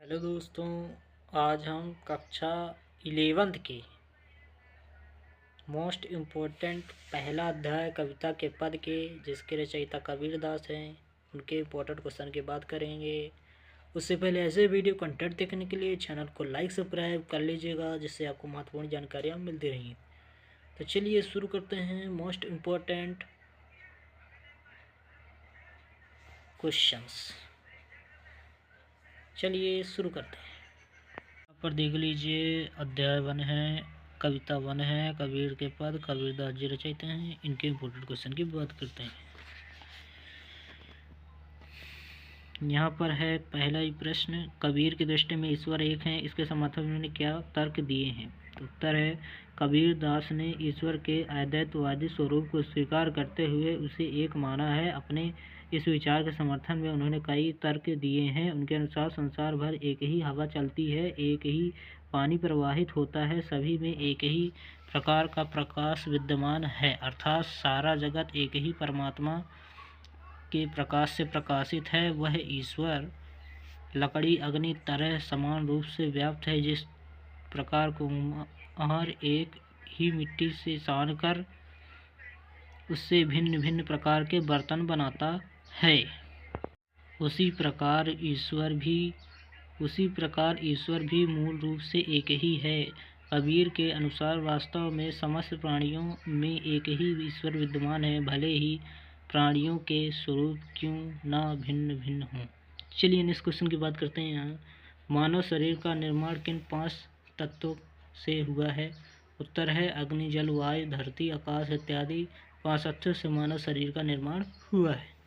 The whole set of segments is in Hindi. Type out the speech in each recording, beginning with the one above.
हेलो दोस्तों, आज हम कक्षा 11th के मोस्ट इम्पोर्टेंट पहला अध्याय कविता के पद के जिसके रचयिता कबीर दास हैं उनके इम्पोर्टेंट क्वेश्चन की बात करेंगे। उससे पहले ऐसे वीडियो कंटेंट देखने के लिए चैनल को लाइक सब्सक्राइब कर लीजिएगा, जिससे आपको महत्वपूर्ण जानकारियाँ मिलती रहेंगी। तो चलिए शुरू करते हैं मोस्ट इम्पोर्टेंट क्वेश्चंस। चलिए शुरू करते हैं। यहाँ पर देख लीजिए, अध्याय 1 है, कविता 1 है, कबीर के पद, कबीर दास जी रचयिता हैं। इनके इम्पोर्टेंट क्वेश्चन की बात करते हैं। यहाँ पर है पहला ही प्रश्न, कबीर की दृष्टि में ईश्वर एक है, इसके समर्थन में उन्होंने क्या तर्क दिए हैं। तो उत्तर है, कबीर दास ने ईश्वर के अद्वैतवादी स्वरूप को स्वीकार करते हुए उसे एक माना है। अपने इस विचार के समर्थन में उन्होंने कई तर्क दिए हैं। उनके अनुसार संसार भर एक ही हवा चलती है, एक ही पानी प्रवाहित होता है, सभी में एक ही प्रकार का प्रकाश विद्यमान है, अर्थात सारा जगत एक ही परमात्मा के प्रकाश से प्रकाशित है। वह ईश्वर लकड़ी अग्नि तरह समान रूप से व्याप्त है। जिस प्रकार कुम्हार एक ही मिट्टी से सानकर उससे भिन्न भिन्न प्रकार के बर्तन बनाता है, उसी प्रकार ईश्वर भी मूल रूप से एक ही है। कबीर के अनुसार वास्तव में समस्त प्राणियों में एक ही ईश्वर विद्यमान है, भले ही प्राणियों के स्वरूप क्यों न भिन्न भिन्न हों। चलिए नेक्स्ट क्वेश्चन की बात करते हैं। यहाँ मानव शरीर का निर्माण किन 5 तत्वों से हुआ है। उत्तर है, अग्नि जल वायु धरती आकाश इत्यादि 5 तत्वों से मानव शरीर का निर्माण हुआ है।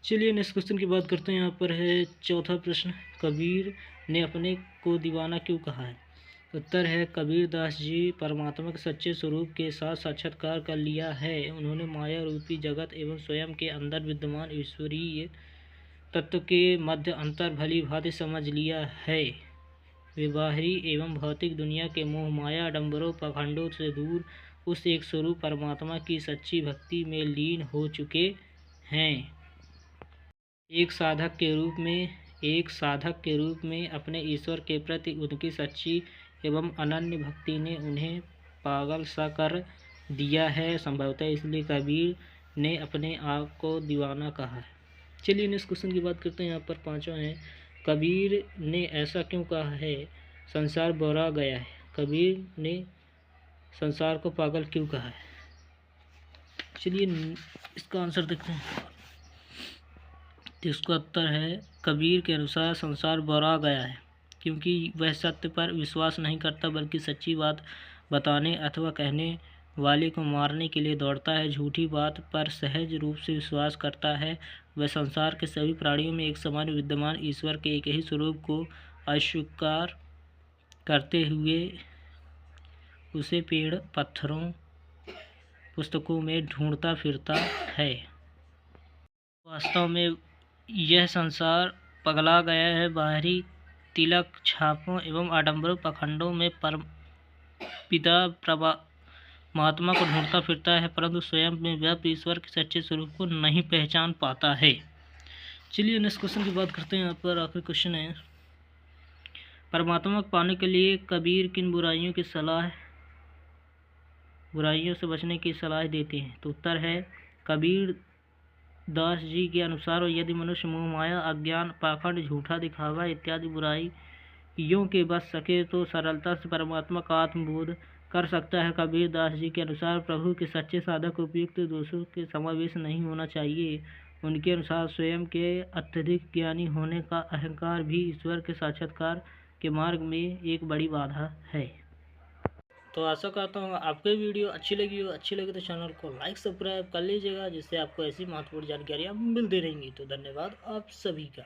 चलिए नेक्स्ट क्वेश्चन की बात करते हैं। यहाँ पर है चौथा प्रश्न, कबीर ने अपने को दीवाना क्यों कहा है। उत्तर है, कबीर दास जी परमात्मा के सच्चे स्वरूप के साथ साक्षात्कार कर लिया है। उन्होंने माया रूपी जगत एवं स्वयं के अंदर विद्यमान ईश्वरीय तत्व के मध्य अंतर भली भांति समझ लिया है। वे बाहरी एवं भौतिक दुनिया के मोह माया आडंबरों पाखंडों से दूर उस एक स्वरूप परमात्मा की सच्ची भक्ति में लीन हो चुके हैं। एक साधक के रूप में अपने ईश्वर के प्रति उनकी सच्ची एवं अनन्य भक्ति ने उन्हें पागल सा कर दिया है। संभवतः इसलिए कबीर ने अपने आप को दीवाना कहा है। चलिए नेक्स्ट क्वेश्चन की बात करते हैं। यहाँ पर 5वां है, कबीर ने ऐसा क्यों कहा है। संसार बौरा गया है। कबीर ने संसार को पागल क्यों कहा है। चलिए इसका आंसर देखते हैं। इसका उत्तर है, कबीर के अनुसार संसार बौरा गया है क्योंकि वह सत्य पर विश्वास नहीं करता, बल्कि सच्ची बात बताने अथवा कहने वाले को मारने के लिए दौड़ता है। झूठी बात पर सहज रूप से विश्वास करता है। वह संसार के सभी प्राणियों में एक समान विद्यमान ईश्वर के एक ही स्वरूप को अस्वीकार करते हुए उसे पेड़ पत्थरों पुस्तकों में ढूंढता फिरता है। वास्तव में यह संसार पगला गया है। बाहरी तिलक छापों एवं आडंबर पाखंडों में पिता परमात्मा को ढूंढता फिरता है, परंतु स्वयं में व्याप्त ईश्वर के सच्चे स्वरूप को नहीं पहचान पाता है। चलिए नेक्स्ट क्वेश्चन की बात करते हैं। यहाँ पर आखिरी क्वेश्चन है, परमात्मा को पाने के लिए कबीर किन बुराइयों से बचने की सलाह देते हैं। तो उत्तर है, कबीर दास जी के अनुसार यदि मनुष्य मोह माया अज्ञान पाखंड झूठा दिखावा इत्यादि बुराइयों के बच सके तो सरलता से परमात्मा का आत्मबोध कर सकता है। कबीर दास जी के अनुसार प्रभु के सच्चे साधक उपयुक्त दोषों के समावेश नहीं होना चाहिए। उनके अनुसार स्वयं के अत्यधिक ज्ञानी होने का अहंकार भी ईश्वर के साक्षात्कार के मार्ग में एक बड़ी बाधा है। तो आशा करता हूँ आपको वीडियो अच्छी लगी तो चैनल को लाइक सब्सक्राइब कर लीजिएगा, जिससे आपको ऐसी महत्वपूर्ण जानकारियाँ मिलती रहेंगी। तो धन्यवाद आप सभी का।